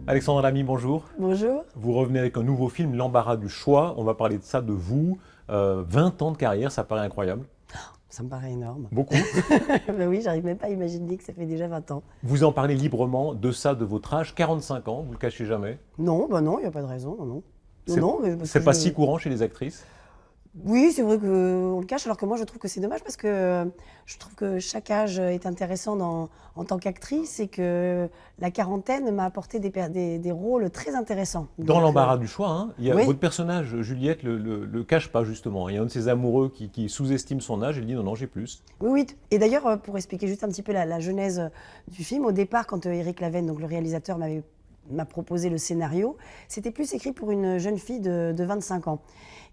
Alexandre Lamy, bonjour. Bonjour. Vous revenez avec un nouveau film, L'embarras du choix. On va parler de ça, de vous. 20 ans de carrière, ça paraît incroyable. Ça me paraît énorme. Beaucoup. Ben oui, j'arrive même pas à imaginer que ça fait déjà 20 ans. Vous en parlez librement de ça, de votre âge, 45 ans, vous le cachez jamais. Non, ben non, il n'y a pas de raison, non, non. Non, mais parce C'est que pas si courant chez les actrices. Oui, c'est vrai qu'on le cache, alors que moi je trouve que c'est dommage parce que je trouve que chaque âge est intéressant en tant qu'actrice et que la quarantaine m'a apporté des rôles très intéressants. Dans Donc, l'embarras du choix, hein, oui. votre personnage, Juliette, le cache pas justement. Il y a un de ses amoureux qui sous-estime son âge et il dit non, non, j'ai plus. Oui, oui. Et d'ailleurs, pour expliquer juste un petit peu la genèse du film, au départ, quand Éric Lavenne, donc le réalisateur, m'a proposé le scénario, c'était plus écrit pour une jeune fille de 25 ans.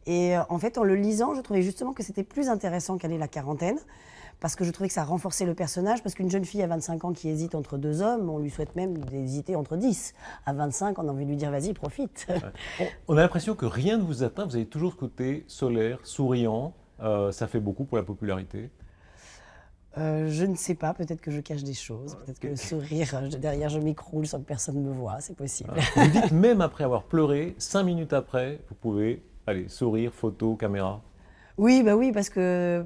Et en fait, en le lisant, je trouvais justement que c'était plus intéressant qu'elle ait la quarantaine, parce que je trouvais que ça renforçait le personnage, parce qu'une jeune fille à 25 ans qui hésite entre deux hommes, on lui souhaite même d'hésiter entre 10. À 25, on a envie de lui dire vas-y, profite. On a l'impression que rien ne vous atteint, vous avez toujours ce côté solaire, souriant, ça fait beaucoup pour la popularité. Je ne sais pas, peut-être que je cache des choses, peut-être que le sourire, derrière je m'écroule sans que personne me voie, c'est possible. Vous dites même après avoir pleuré, 5 minutes après, vous pouvez, allez, sourire, photo, caméra. Oui, bah oui, parce que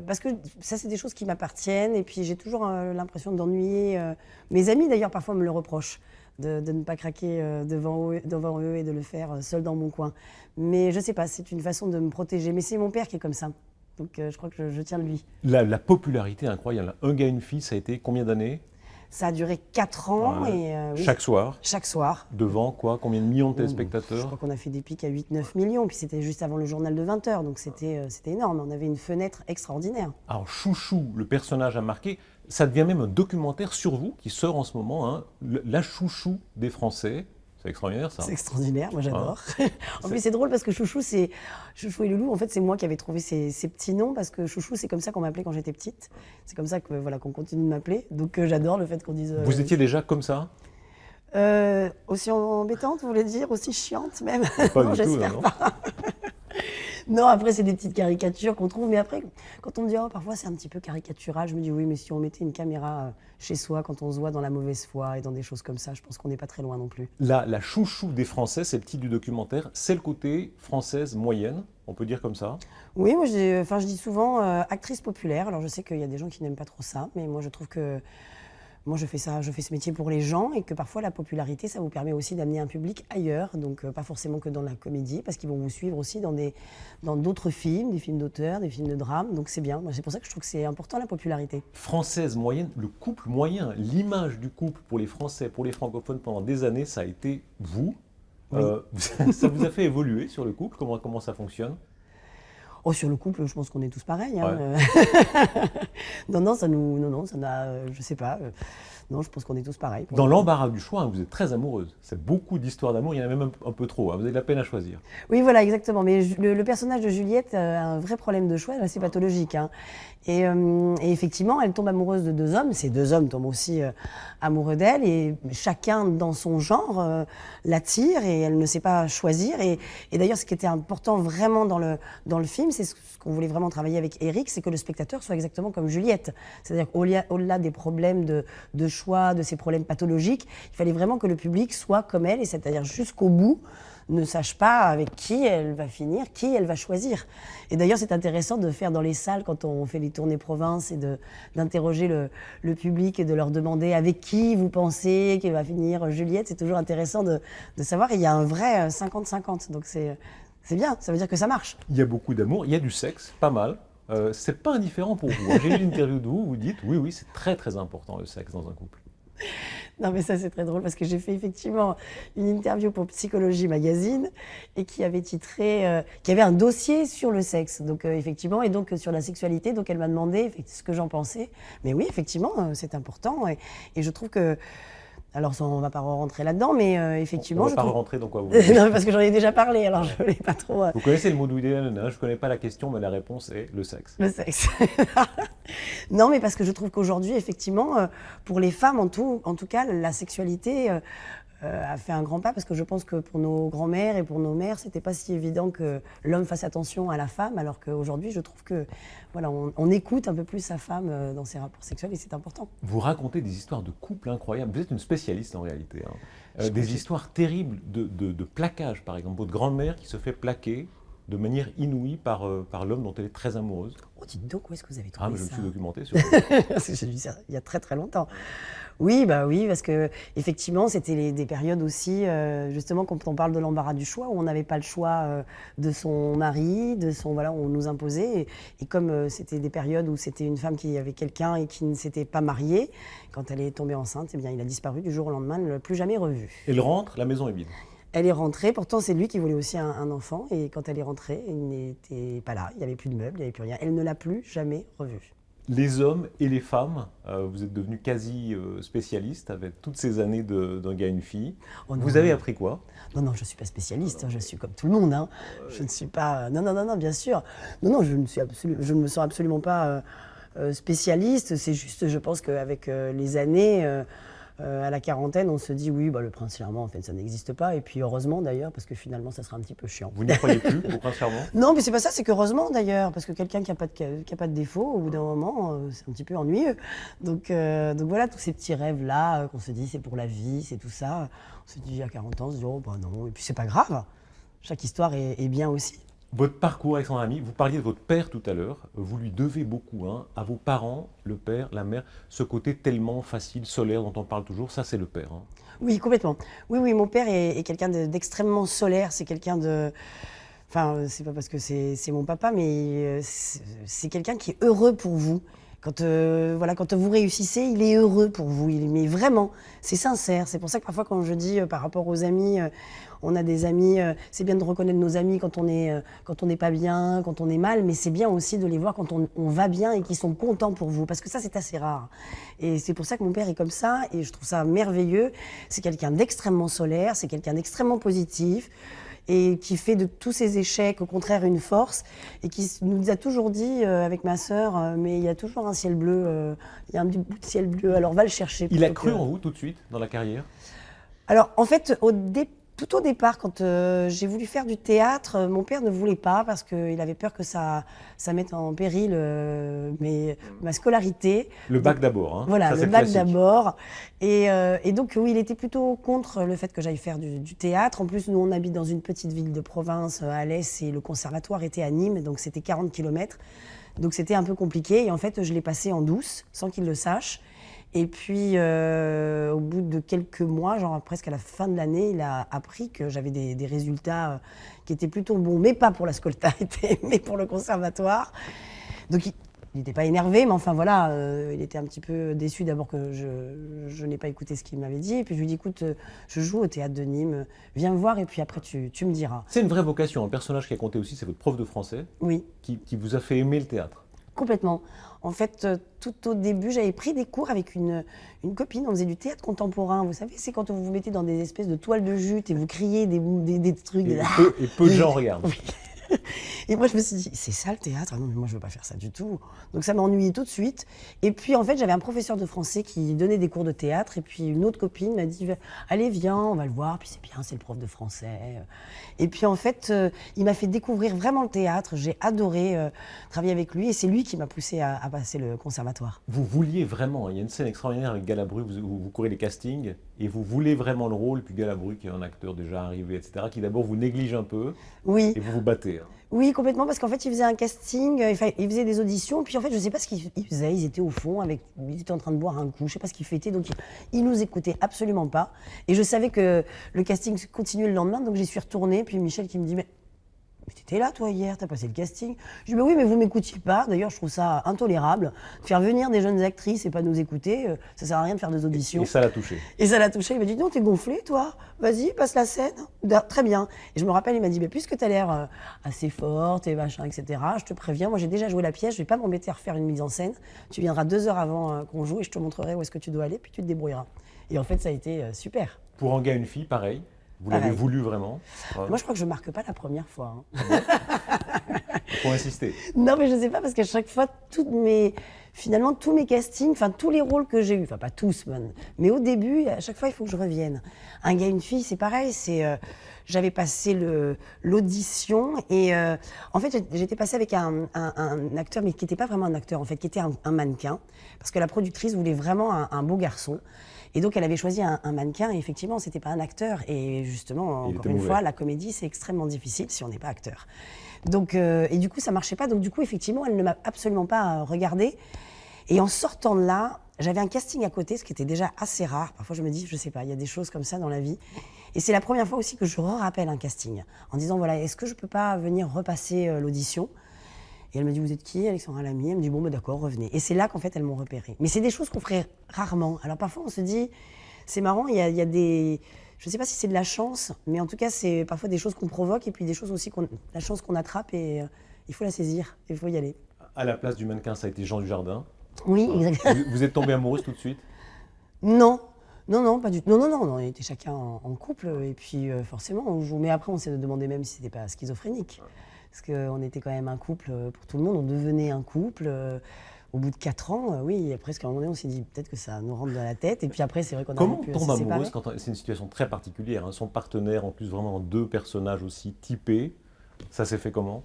ça, c'est des choses qui m'appartiennent. Et puis, j'ai toujours l'impression d'ennuyer mes amis, d'ailleurs, parfois me le reprochent, de ne pas craquer devant eux et de le faire seul dans mon coin. Mais je sais pas, c'est une façon de me protéger. Mais c'est mon père qui est comme ça. Donc, je crois que je tiens de lui. La popularité incroyable. Un gars, une fille, ça a été combien d'années? Ça a duré 4 ans. Ouais. Et, oui, Chaque soir. chaque soir. Devant quoi? Combien de millions de Je téléspectateurs? crois qu'on a fait des pics à 8-9 millions. Puis, c'était juste avant le journal de 20 heures. Donc, c'était énorme. On avait une fenêtre extraordinaire. Alors, Chouchou, le personnage a marqué. Ça devient même un documentaire sur vous qui sort en ce moment. Hein. La chouchou des Français. C'est extraordinaire, ça. C'est extraordinaire, moi j'adore. En plus, c'est drôle parce que Chouchou et Loulou, en fait, c'est moi qui avais trouvé ces petits noms parce que Chouchou, c'est comme ça qu'on m'appelait quand j'étais petite. C'est comme ça que, voilà, qu'on continue de m'appeler. Donc, j'adore le fait qu'on dise. Vous étiez déjà comme ça? Aussi embêtante, vous voulez dire? Aussi chiante, même? Pas Non, du tout, j'espère non. pas. Non, après, c'est des petites caricatures qu'on trouve. Mais après, quand on me dit, oh, parfois c'est un petit peu caricatural, je me dis, oui, mais si on mettait une caméra chez soi, quand on se voit dans la mauvaise foi et dans des choses comme ça, je pense qu'on n'est pas très loin non plus. La chouchou des Français, c'est le titre du documentaire. C'est le côté française moyenne, on peut dire comme ça. Oui, moi, je dis souvent actrice populaire. Alors, je sais qu'il y a des gens qui n'aiment pas trop ça, mais moi, je trouve que moi, je fais ce métier pour les gens et que parfois, la popularité, ça vous permet aussi d'amener un public ailleurs. Donc, pas forcément que dans la comédie, parce qu'ils vont vous suivre aussi dans d'autres films, des films d'auteur, des films de drame. Donc, c'est bien. Moi, c'est pour ça que je trouve que c'est important, la popularité. Française moyenne, le couple moyen, l'image du couple pour les Français, pour les francophones pendant des années, ça a été vous. Oui. Ça vous a fait évoluer sur le couple, comment ça fonctionne? Oh, sur le couple, je pense qu'on est tous pareils. Hein. Ouais. Non, ça n'a, je sais pas. Non, je pense qu'on est tous pareils. Dans l'embarras du choix, hein, vous êtes très amoureuse. C'est beaucoup d'histoires d'amour, il y en a même un peu trop. Hein. Vous avez de la peine à choisir. Oui, voilà, exactement. Mais le personnage de Juliette a un vrai problème de choix, c'est pathologique. Hein. Et effectivement, elle tombe amoureuse de deux hommes. Ces deux hommes tombent aussi amoureux d'elle. Et chacun, dans son genre, l'attire et elle ne sait pas choisir. Et d'ailleurs, ce qui était important vraiment dans le film, c'est ce qu'on voulait vraiment travailler avec Éric, c'est que le spectateur soit exactement comme Juliette. C'est-à-dire qu'au-delà des problèmes de choix, de ces problèmes pathologiques, il fallait vraiment que le public soit comme elle, et c'est-à-dire jusqu'au bout, ne sache pas avec qui elle va finir, qui elle va choisir. Et d'ailleurs, c'est intéressant de faire dans les salles, quand on fait les tournées province, et d'interroger le public et de leur demander avec qui vous pensez qu'elle va finir Juliette. C'est toujours intéressant de savoir. Et il y a un vrai 50-50, donc c'est bien, ça veut dire que ça marche. Il y a beaucoup d'amour, il y a du sexe, pas mal. C'est pas indifférent pour vous. Hein. J'ai lu une interview de vous, vous dites oui, oui, c'est très très important le sexe dans un couple. Non, mais ça, c'est très drôle parce que j'ai fait effectivement une interview pour Psychologie Magazine et qui avait titré, qui avait un dossier sur le sexe, donc effectivement, et donc sur la sexualité. Donc elle m'a demandé ce que j'en pensais. Mais oui, effectivement, c'est important et je trouve que. Alors, on ne va pas rentrer là-dedans, mais effectivement. On ne va pas rentrer dans quoi vous voulez. Non, parce que j'en ai déjà parlé, alors je ne voulais pas trop. Vous connaissez le mot d'où je ne connais pas la question, mais la réponse est le sexe. Le sexe. Non, mais parce que je trouve qu'aujourd'hui, effectivement, pour les femmes, en tout cas, la sexualité a fait un grand pas, parce que je pense que pour nos grands-mères et pour nos mères, c'était pas si évident que l'homme fasse attention à la femme, alors qu'aujourd'hui, je trouve que voilà, on écoute un peu plus sa femme dans ses rapports sexuels et c'est important. Vous racontez des histoires de couples incroyables. Vous êtes une spécialiste en réalité. Des histoires terribles de plaquage, par exemple. Votre grand-mère qui se fait plaquer de manière inouïe par l'homme dont elle est très amoureuse. Oh, dites donc, où est-ce que vous avez trouvé Mais je me ça? suis documenté sur Parce que j'ai lu ça il y a très très longtemps. Oui, bah oui, parce que effectivement, c'était des périodes aussi, justement, quand on parle de l'embarras du choix, où on n'avait pas le choix de son mari, voilà, on nous imposait. Et comme c'était des périodes où c'était une femme qui avait quelqu'un et qui ne s'était pas mariée, quand elle est tombée enceinte, eh bien, il a disparu du jour au lendemain, elle ne l'a plus jamais revu. Elle rentre, la maison est vide. Elle est rentrée, pourtant c'est lui qui voulait aussi un enfant, et quand elle est rentrée, il n'était pas là, il n'y avait plus de meubles, il n'y avait plus rien. Elle ne l'a plus jamais revu. Les hommes et les femmes, vous êtes devenus quasi spécialistes avec toutes ces années d'un gars et une fille. Oh non, Vous avez appris quoi? Non, je ne suis pas spécialiste, je suis comme tout le monde. Je ne suis pas... Non, bien sûr. Non, je ne me sens absolument pas spécialiste. C'est juste, je pense qu'avec les années, à la quarantaine, on se dit oui, bah, le prince charmant, en fait, ça n'existe pas. Et puis heureusement d'ailleurs, parce que finalement, ça sera un petit peu chiant. Vous n'y croyez plus au prince charmant? Non, mais c'est pas ça, c'est qu'heureusement d'ailleurs, parce que quelqu'un qui n'a pas de défaut, au bout d'un moment, c'est un petit peu ennuyeux. Donc voilà, tous ces petits rêves-là, qu'on se dit c'est pour la vie, c'est tout ça. On se dit à 40 ans, on se dit oh bah non, et puis c'est pas grave. Chaque histoire est bien aussi. Votre parcours avec son ami, vous parliez de votre père tout à l'heure, vous lui devez beaucoup à vos parents, le père, la mère, ce côté tellement facile, solaire dont on parle toujours, ça c'est le père. Oui, complètement. Oui, mon père est quelqu'un d'extrêmement solaire, c'est quelqu'un de... Enfin, c'est pas parce que c'est mon papa, mais c'est quelqu'un qui est heureux pour vous. Quand vous réussissez, il est heureux pour vous. Mais vraiment, c'est sincère. C'est pour ça que parfois, quand je dis par rapport aux amis, on a des amis, c'est bien de reconnaître nos amis quand on n'est pas bien, quand on est mal, mais c'est bien aussi de les voir quand on va bien et qu'ils sont contents pour vous, parce que ça, c'est assez rare. Et c'est pour ça que mon père est comme ça, et je trouve ça merveilleux. C'est quelqu'un d'extrêmement solaire, c'est quelqu'un d'extrêmement positif, et qui fait de tous ces échecs, au contraire, une force, et qui nous a toujours dit, avec ma sœur, mais il y a toujours un ciel bleu, il y a un petit bout de ciel bleu, alors va le chercher. Il a cru en vous tout de suite, dans la carrière? Alors, en fait, tout au départ, quand j'ai voulu faire du théâtre, mon père ne voulait pas, parce qu'il avait peur que ça mette en péril ma scolarité. Le bac d'abord, Voilà, ça, le bac d'abord. Et donc, oui, il était plutôt contre le fait que j'aille faire du théâtre. En plus, nous, on habite dans une petite ville de province, à l'Est, et le conservatoire était à Nîmes, donc c'était 40 km. Donc, c'était un peu compliqué. Et en fait, je l'ai passé en douce, sans qu'il le sache. Et puis, au bout de quelques mois, genre presque à la fin de l'année, il a appris que j'avais des résultats qui étaient plutôt bons, mais pas pour la scolarité, mais pour le conservatoire. Donc, il n'était pas énervé, mais enfin voilà, il était un petit peu déçu d'abord que je n'ai pas écouté ce qu'il m'avait dit. Et puis je lui ai dit, écoute, je joue au théâtre de Nîmes, viens me voir et puis après tu me diras. C'est une vraie vocation, un personnage qui a compté aussi, c'est votre prof de français, oui, qui vous a fait aimer le théâtre. Complètement. En fait, tout au début, j'avais pris des cours avec une copine. On faisait du théâtre contemporain. Vous savez, c'est quand vous vous mettez dans des espèces de toiles de jute et vous criez des trucs. Et peu de gens regardent. Oui. Et moi, je me suis dit, c'est ça le théâtre? Ah non, mais moi, je veux pas faire ça du tout. Donc, ça m'a ennuyée tout de suite. Et puis, en fait, j'avais un professeur de français qui donnait des cours de théâtre. Et puis, une autre copine m'a dit, allez, viens, on va le voir. Puis, c'est bien, c'est le prof de français. Et puis, en fait, il m'a fait découvrir vraiment le théâtre. J'ai adoré travailler avec lui. Et c'est lui qui m'a poussée à passer le conservatoire. Vous vouliez vraiment, il y a une scène extraordinaire avec Galabru, vous courez les castings, et vous voulez vraiment le rôle. Puis Galabru, qui est un acteur déjà arrivé, etc., qui d'abord vous néglige un peu. Oui. Et vous vous battez. Oui, complètement, parce qu'en fait, il faisait un casting, il faisait des auditions, puis en fait, je ne sais pas ce qu'ils faisaient, ils étaient au fond, ils étaient en train de boire un coup, je ne sais pas ce qu'ils fêtaient, donc ils nous écoutaient absolument pas. Et je savais que le casting continuait le lendemain, donc j'y suis retournée, puis Michel qui me dit, mais t'étais là, toi, hier, t'as passé le casting. Je dis, bah oui, mais vous m'écoutiez pas. D'ailleurs, je trouve ça intolérable. De faire venir des jeunes actrices et pas nous écouter, ça sert à rien de faire des auditions. Et ça l'a touché. Et ça l'a touché. Il m'a dit, non, t'es gonflé, toi. Vas-y, passe la scène. Très bien. Et je me rappelle, il m'a dit, puisque t'as l'air assez forte et machin, etc., je te préviens, moi, j'ai déjà joué la pièce, je vais pas m'embêter à refaire une mise en scène. Tu viendras 2 heures avant qu'on joue et je te montrerai où est-ce que tu dois aller, puis tu te débrouilleras. Et en fait, ça a été super. Pour Un gars, une fille, pareil. Vous l'avez Pareil. voulu vraiment? Moi, je crois que je marque pas la première fois. Il faut insister. Non, mais je sais pas, parce qu'à chaque fois, finalement, tous mes castings, enfin, tous les rôles que j'ai eus, enfin, pas tous, mais au début, à chaque fois, il faut que je revienne. Un gars, une fille, c'est pareil, j'avais passé l'audition et en fait, j'étais passée avec un acteur, mais qui n'était pas vraiment un acteur, en fait, qui était un mannequin, parce que la productrice voulait vraiment un beau garçon. Et donc, elle avait choisi un mannequin, et effectivement, c'était pas un acteur. Et justement, Il encore était une mauvais. fois, la comédie, c'est extrêmement difficile si on n'est pas acteur. Donc, et du coup, ça marchait pas. Donc, du coup, effectivement, elle ne m'a absolument pas regardée. Et en sortant de là, j'avais un casting à côté, ce qui était déjà assez rare. Parfois, je me dis, je sais pas, il y a des choses comme ça dans la vie. Et c'est la première fois aussi que je rappelle un casting, en disant, voilà, est-ce que je peux pas venir repasser l'audition? Et elle me dit, vous êtes qui? Alexandra Lamy. Elle me dit, bon, bah, d'accord, revenez. Et c'est là qu'en fait, elles m'ont repérée. Mais c'est des choses qu'on ferait rarement. Alors parfois, on se dit, c'est marrant, il y a des... Je ne sais pas si c'est de la chance, mais en tout cas, c'est parfois des choses qu'on provoque et puis des choses aussi, la chance qu'on attrape et il faut la saisir, il faut y aller. À la place du mannequin, ça a été Jean Dujardin. Oui, exactement. Vous êtes tombée amoureuse tout de suite? Non, non, pas du tout. Non, on était chacun en couple et puis forcément, on joue. Mais après, on s'est demandé même si c'était pas schizophrénique. Parce qu'on était quand même un couple pour tout le monde, on devenait un couple. Au bout de 4 ans, oui, presque à un moment donné, on s'est dit peut-être que ça nous rentre dans la tête. Et puis après, c'est vrai qu'on a Comment pu on se tombe séparer. amoureuse quand c'est une situation très particulière, hein, son partenaire, en plus vraiment deux personnages aussi typés, ça s'est fait comment?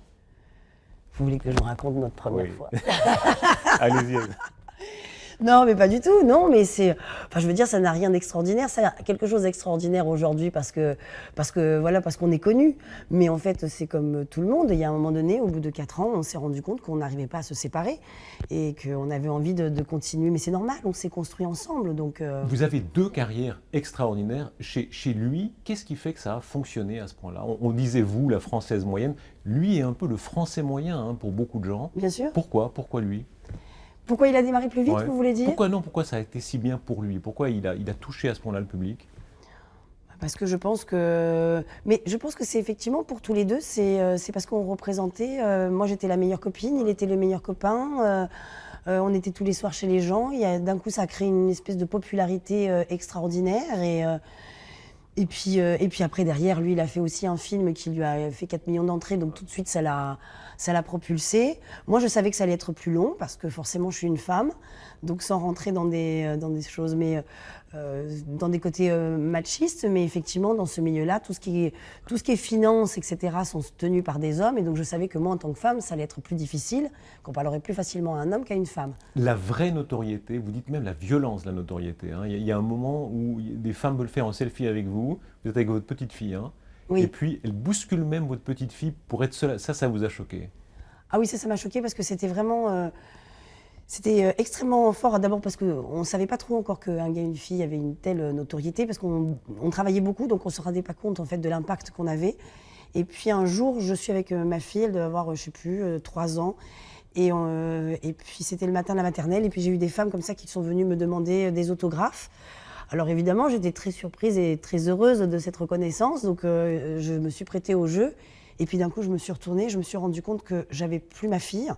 Vous voulez que je vous raconte notre première Oui. fois? Allez-y. Non, mais pas du tout. Non, mais enfin, je veux dire, ça n'a rien d'extraordinaire. Ça a quelque chose d'extraordinaire aujourd'hui parce qu'on est connu. Mais en fait, c'est comme tout le monde. Il y a un moment donné, au bout de 4 ans, on s'est rendu compte qu'on n'arrivait pas à se séparer et qu'on avait envie de continuer. Mais c'est normal, on s'est construit ensemble. Donc, Vous avez deux carrières extraordinaires. Chez lui, qu'est-ce qui fait que ça a fonctionné à ce point-là? On disait vous, la française moyenne. Lui est un peu le français moyen, hein, pour beaucoup de gens. bien sûr. Pourquoi lui? Pourquoi il a démarré plus vite, Ouais. vous voulez dire? Pourquoi ça a été si bien pour lui? Pourquoi il a touché à ce point-là le public? Parce que je pense que... Mais je pense que c'est effectivement pour tous les deux, c'est parce qu'on représentait... moi, j'étais la meilleure copine, il était le meilleur copain. On était tous les soirs chez les gens. D'un coup, ça a créé une espèce de popularité extraordinaire. Et puis après, derrière, lui, il a fait aussi un film qui lui a fait 4 millions d'entrées. Donc tout de suite, ça l'a propulsé. Moi, je savais que ça allait être plus long parce que forcément, je suis une femme. Donc sans rentrer dans des choses, mais dans des côtés machistes. Mais effectivement, dans ce milieu-là, tout ce qui est finance, etc., sont tenus par des hommes. Et donc je savais que moi, en tant que femme, ça allait être plus difficile, qu'on parlerait plus facilement à un homme qu'à une femme. La vraie notoriété, vous dites même la violence de la notoriété, hein. Il y a un moment où des femmes veulent faire un selfie avec vous êtes avec votre petite fille, hein, Oui. et puis elle bouscule même votre petite fille pour être seule. Ça vous a choqué? Ah oui, ça m'a choqué parce que c'était vraiment... C'était extrêmement fort, d'abord parce qu'on ne savait pas trop encore qu'un gars et une fille avaient une telle notoriété, parce qu'on travaillait beaucoup, donc on ne se rendait pas compte en fait, de l'impact qu'on avait. Et puis un jour, je suis avec ma fille, elle doit avoir, je ne sais plus, 3 ans, et puis c'était le matin de la maternelle, et puis j'ai eu des femmes comme ça qui sont venues me demander des autographes. Alors évidemment, j'étais très surprise et très heureuse de cette reconnaissance, donc je me suis prêtée au jeu, et puis d'un coup, je me suis retournée, je me suis rendu compte que j'avais plus ma fille.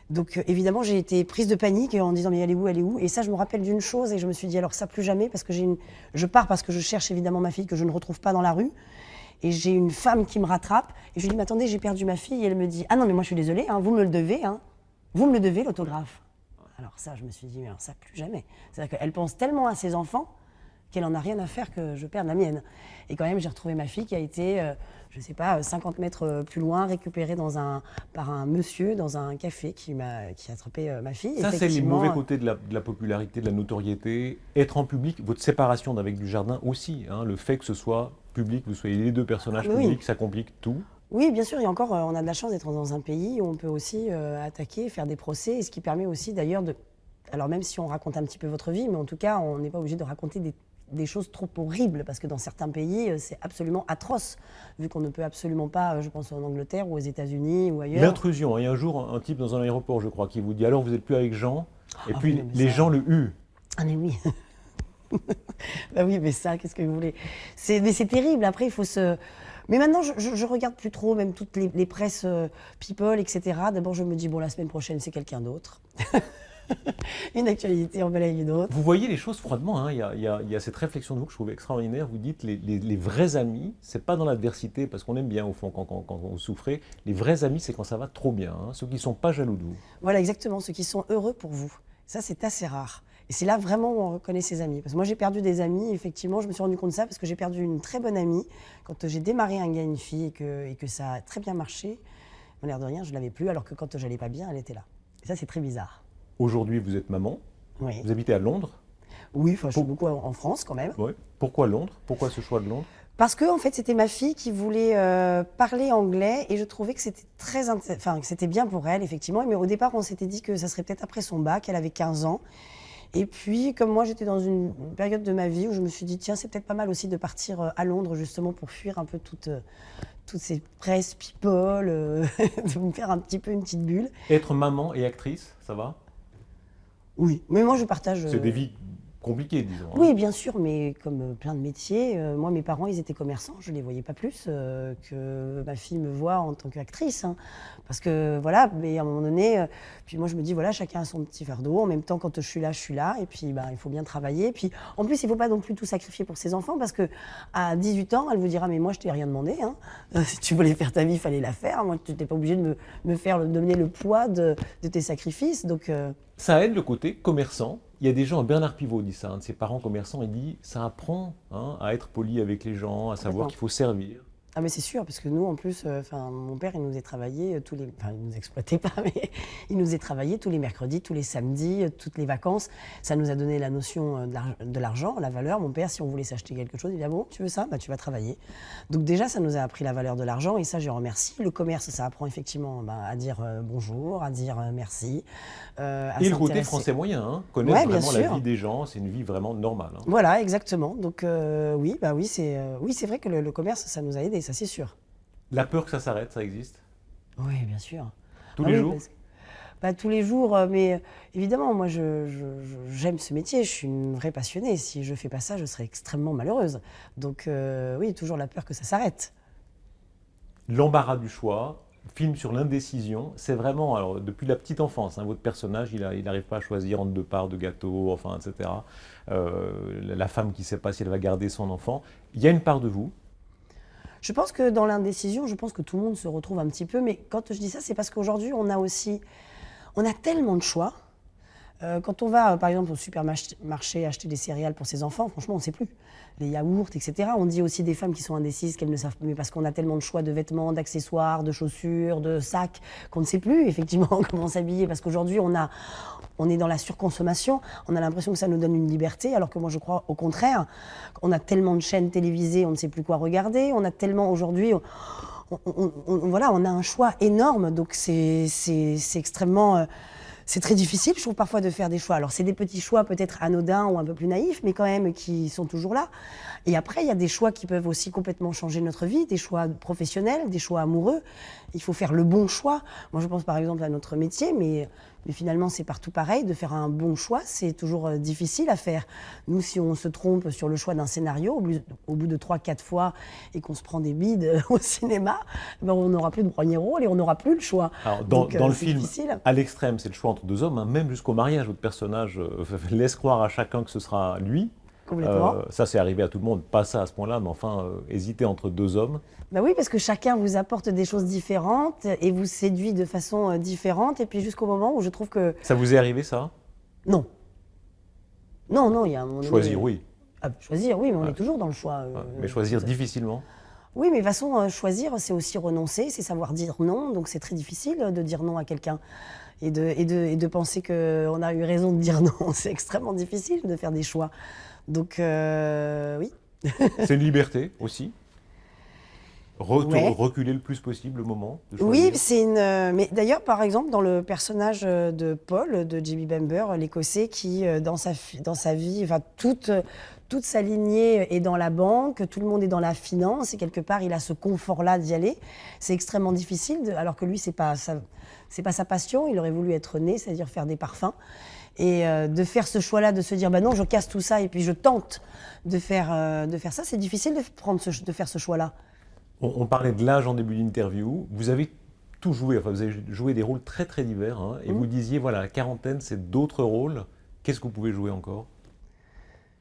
Donc évidemment, j'ai été prise de panique en disant mais elle est où, elle est où? Et ça, je me rappelle d'une chose et je me suis dit alors ça plus jamais parce que je pars parce que je cherche évidemment ma fille que je ne retrouve pas dans la rue. Et j'ai une femme qui me rattrape et je lui dis mais attendez, j'ai perdu ma fille. Et elle me dit ah non mais moi je suis désolée, hein, vous me le devez, hein. Vous me le devez l'autographe. Alors ça, je me suis dit mais alors ça plus jamais. C'est-à-dire qu'elle pense tellement à ses enfants qu'elle en a rien à faire que je perde la mienne. Et quand même, j'ai retrouvé ma fille qui a été, je ne sais pas, 50 mètres plus loin, récupérée par un monsieur dans un café qui a attrapé ma fille. Ça, c'est les mauvais côtés de la popularité, de la notoriété. Être en public, votre séparation d'avec Dujardin aussi, hein, le fait que ce soit public, vous soyez les deux personnages publics, ça complique tout. Oui, bien sûr, et encore, on a de la chance d'être dans un pays où on peut aussi attaquer, faire des procès, et ce qui permet aussi d'ailleurs de... Alors même si on raconte un petit peu votre vie, mais en tout cas, on n'est pas obligé de raconter des choses trop horribles, parce que dans certains pays, c'est absolument atroce, vu qu'on ne peut absolument pas, je pense en Angleterre ou aux États-Unis ou ailleurs. L'intrusion, il y a un jour un type dans un aéroport, je crois, qui vous dit « alors vous n'êtes plus avec Jean ?» et puis oui, les gens le huent. Ah mais oui. Bah oui, mais ça, qu'est-ce que vous voulez? Mais c'est terrible, après il faut se... Mais maintenant, je regarde plus trop, même toutes les presses people, etc. D'abord, je me dis, bon, la semaine prochaine, c'est quelqu'un d'autre. Une actualité en balaye une autre. Vous voyez les choses froidement, hein. Il y a cette réflexion de vous que je trouve extraordinaire. Vous dites les vrais amis, c'est pas dans l'adversité, parce qu'on aime bien au fond quand vous souffrez. Les vrais amis, c'est quand ça va trop bien, hein. Ceux qui sont pas jaloux de vous. Voilà, exactement, ceux qui sont heureux pour vous. Ça, c'est assez rare. Et c'est là vraiment où on reconnaît ses amis. Parce que moi, j'ai perdu des amis, effectivement, je me suis rendu compte de ça parce que j'ai perdu une très bonne amie. Quand j'ai démarré un gars, une fille, et que ça a très bien marché, en l'air de rien, je ne l'avais plus, alors que quand j'allais pas bien, elle était là. Et ça, c'est très bizarre. Aujourd'hui, vous êtes maman, Oui, vous habitez à Londres. oui, enfin, je suis beaucoup en France quand même. Ouais. Pourquoi Londres? Pourquoi ce choix de Londres? Parce que en fait, c'était ma fille qui voulait parler anglais et je trouvais que c'était que c'était bien pour elle, effectivement. Mais au départ, on s'était dit que ça serait peut-être après son bac, elle avait 15 ans. Et puis, comme moi, j'étais dans une période de ma vie où je me suis dit, tiens, c'est peut-être pas mal aussi de partir à Londres, justement, pour fuir un peu toutes ces presse people, de me faire un petit peu une petite bulle. Être maman et actrice, ça va? Oui, mais moi, je partage... C'est des vies compliquées, disons, hein. Oui, bien sûr, mais comme plein de métiers, moi, mes parents, ils étaient commerçants, je ne les voyais pas plus que ma fille me voit en tant qu'actrice, hein. Parce que, voilà, mais à un moment donné, puis moi, je me dis, voilà, chacun a son petit fardeau. En même temps, quand je suis là, et puis, il faut bien travailler. Puis, en plus, il ne faut pas non plus tout sacrifier pour ses enfants, parce qu'à 18 ans, elle vous dira, mais moi, je t'ai rien demandé, hein. Si tu voulais faire ta vie, il fallait la faire. Moi, tu n'étais pas obligé de me donner le poids de tes sacrifices, donc... Ça aide le côté commerçant. Il y a des gens, Bernard Pivot dit ça, un de ses parents commerçants, il dit ça apprend, hein, à être poli avec les gens, à savoir qu'il faut servir. Ah mais c'est sûr, parce que nous, en plus, mon père, il nous a travaillé il nous exploitait pas, mais il nous a travaillé tous les mercredis, tous les samedis, toutes les vacances. Ça nous a donné la notion de l'argent, la valeur. Mon père, si on voulait s'acheter quelque chose, il dit, ah bon, tu veux ça? Bah, tu vas travailler. Donc déjà, ça nous a appris la valeur de l'argent, et ça, je remercie. Le commerce, ça apprend effectivement à dire bonjour, à dire merci. Et le côté français moyen, hein, connaître Ouais, vraiment la sûr. vie des gens, c'est une vie vraiment normale, hein. Voilà, exactement. Donc oui, c'est vrai que le commerce, ça nous a aidés, ça c'est sûr. La peur que ça s'arrête, ça existe? Oui, bien sûr. Tous Ah les oui, jours? pas tous les jours, mais évidemment, moi, j'aime ce métier, je suis une vraie passionnée. Si je ne fais pas ça, je serais extrêmement malheureuse. Donc oui, toujours la peur que ça s'arrête. L'embarras du choix, film sur l'indécision, c'est vraiment, alors depuis la petite enfance, hein, votre personnage, il n'arrive pas à choisir entre deux parts de gâteau, enfin, etc. La femme qui ne sait pas si elle va garder son enfant. Il y a une part de vous. Je pense que dans l'indécision, je pense que tout le monde se retrouve un petit peu, mais quand je dis ça, c'est parce qu'aujourd'hui, on a tellement de choix. Quand on va, par exemple, au supermarché acheter des céréales pour ses enfants, franchement, on ne sait plus. Les yaourts, etc. On dit aussi des femmes qui sont indécises, qu'elles ne savent plus, mais parce qu'on a tellement de choix de vêtements, d'accessoires, de chaussures, de sacs, qu'on ne sait plus, effectivement, comment s'habiller. Parce qu'aujourd'hui, on est dans la surconsommation, on a l'impression que ça nous donne une liberté, alors que moi, je crois au contraire. On a tellement de chaînes télévisées, on ne sait plus quoi regarder. On a tellement, aujourd'hui... voilà, on a un choix énorme, donc c'est extrêmement... c'est très difficile, je trouve, parfois de faire des choix. Alors, c'est des petits choix peut-être anodins ou un peu plus naïfs, mais quand même qui sont toujours là. Et après, il y a des choix qui peuvent aussi complètement changer notre vie, des choix professionnels, des choix amoureux. Il faut faire le bon choix. Moi, je pense par exemple à notre métier, mais finalement, c'est partout pareil. De faire un bon choix, c'est toujours difficile à faire. Nous, si on se trompe sur le choix d'un scénario, au bout de 3-4 fois, et qu'on se prend des bides au cinéma, ben, on n'aura plus de premier rôle et on n'aura plus le choix. Alors, Donc, dans le c'est film, difficile. à l'extrême, c'est le choix entre deux hommes, hein, même jusqu'au mariage, votre personnage laisse croire à chacun que ce sera lui. Complètement. Ça, c'est arrivé à tout le monde, pas ça à ce point-là, mais enfin, hésiter entre deux hommes. Ben oui, parce que chacun vous apporte des choses différentes et vous séduit de façon différente. Et puis jusqu'au moment où je trouve que... Ça vous est arrivé, ça? Non. Non, il y a un moment donné- Choisir, oui. Ah, choisir, oui, mais on Ouais. est toujours dans le choix. Mais choisir difficilement. Oui, mais de toute façon, choisir, c'est aussi renoncer, c'est savoir dire non. Donc c'est très difficile de dire non à quelqu'un. Et de penser qu'on a eu raison de dire non. C'est extrêmement difficile de faire des choix. Donc oui. C'est une liberté aussi. Ouais. Reculer le plus possible le moment de Oui, choisir. c'est une. Mais d'ailleurs, par exemple, dans le personnage de Paul, de J.B. Bamber, l'Écossais, qui dans sa vie, enfin toute sa lignée est dans la banque, tout le monde est dans la finance, et quelque part, il a ce confort-là d'y aller. C'est extrêmement difficile, alors que lui, c'est pas sa passion. Il aurait voulu être né, c'est-à-dire faire des parfums. Et de faire ce choix-là, de se dire, bah non, je casse tout ça et puis je tente de faire ça, c'est difficile de faire ce choix-là. On parlait de l'âge en début d'interview. Vous avez tout joué, enfin vous avez joué des rôles très très divers, hein, et vous disiez, voilà, la quarantaine, c'est d'autres rôles. Qu'est-ce que vous pouvez jouer encore?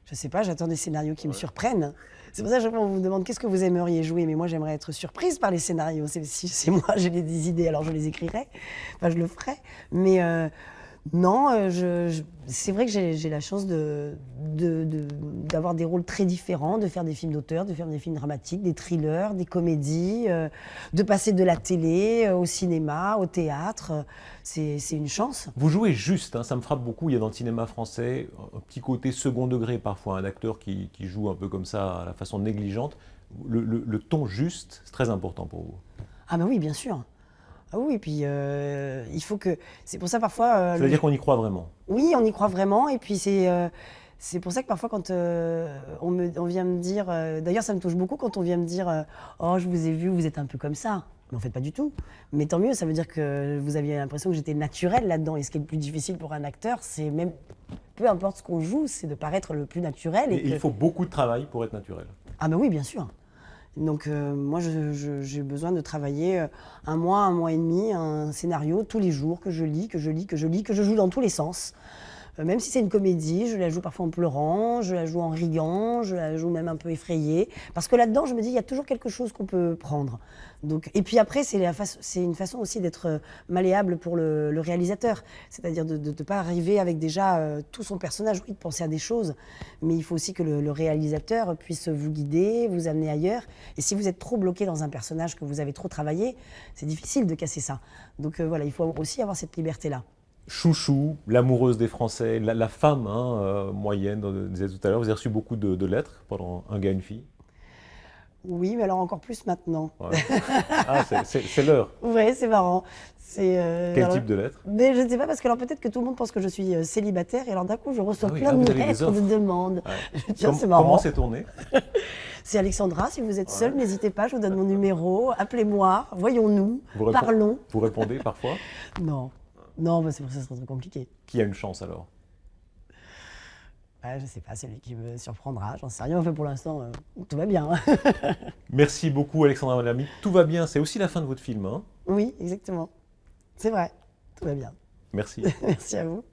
Je sais pas, j'attends des scénarios qui me surprennent. C'est pour ça que chaque fois, on vous demande qu'est-ce que vous aimeriez jouer. Mais moi, j'aimerais être surprise par les scénarios. Si c'est moi, j'ai des idées, alors je les écrirai. Enfin, je le ferai. Mais non, c'est vrai que j'ai la chance d'avoir des rôles très différents, de faire des films d'auteur, de faire des films dramatiques, des thrillers, des comédies, de passer de la télé au cinéma, au théâtre. C'est une chance. Vous jouez juste, hein, ça me frappe beaucoup. Il y a dans le cinéma français un petit côté second degré parfois, un acteur qui joue un peu comme ça à la façon négligente. Le ton juste, c'est très important pour vous. Ah ben oui, bien sûr. Ah oui, puis il faut que... C'est pour ça parfois... Ça veut dire qu'on y croit vraiment. Oui, on y croit vraiment. Et puis c'est pour ça que parfois quand on vient me dire... D'ailleurs, ça me touche beaucoup quand on vient me dire oh, je vous ai vu, vous êtes un peu comme ça. Mais en fait, pas du tout. Mais tant mieux, ça veut dire que vous aviez l'impression que j'étais naturelle là-dedans. Et ce qui est le plus difficile pour un acteur, c'est même... Peu importe ce qu'on joue, c'est de paraître le plus naturel. Et il faut beaucoup de travail pour être naturel. Ah ben oui, bien sûr. Donc moi, j'ai besoin de travailler un mois et demi, un scénario tous les jours que je lis, que je joue dans tous les sens. Même si c'est une comédie, je la joue parfois en pleurant, je la joue en riant, je la joue même un peu effrayée. Parce que là-dedans, je me dis, il y a toujours quelque chose qu'on peut prendre. Donc, et puis après, c'est une façon aussi d'être malléable pour le réalisateur. C'est-à-dire de ne pas arriver avec déjà tout son personnage, oui, de penser à des choses. Mais il faut aussi que le réalisateur puisse vous guider, vous amener ailleurs. Et si vous êtes trop bloqué dans un personnage que vous avez trop travaillé, c'est difficile de casser ça. Donc voilà, il faut aussi avoir cette liberté-là. Chouchou, l'amoureuse des Français, la femme moyenne, on disait tout à l'heure. Vous avez reçu beaucoup de lettres pendant Un gars, une fille. Oui, mais alors encore plus maintenant. Ouais. Ah, c'est l'heure. Ouais, c'est marrant. Quel type de lettres? Mais je ne sais pas, parce que alors peut-être que tout le monde pense que je suis célibataire, et alors d'un coup, je reçois plein vous de avez des lettres, offres. de demandes. Ouais. Je dis, ah, c'est marrant. Comment c'est tourné? C'est Alexandra, si vous êtes seule, n'hésitez pas, je vous donne mon numéro, appelez-moi, voyons-nous, parlons. Vous répondez parfois? Non, non, bah, c'est pour ça que c'est trop compliqué. Qui a une chance alors? Je ne sais pas, c'est lui qui me surprendra, j'en sais rien. Enfin, pour l'instant, tout va bien. Merci beaucoup Alexandra Malhermie. Tout va bien, c'est aussi la fin de votre film, hein? Oui, exactement. C'est vrai, tout va bien. Merci. Merci à vous.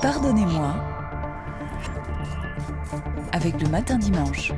Pardonnez-moi avec Le Matin Dimanche.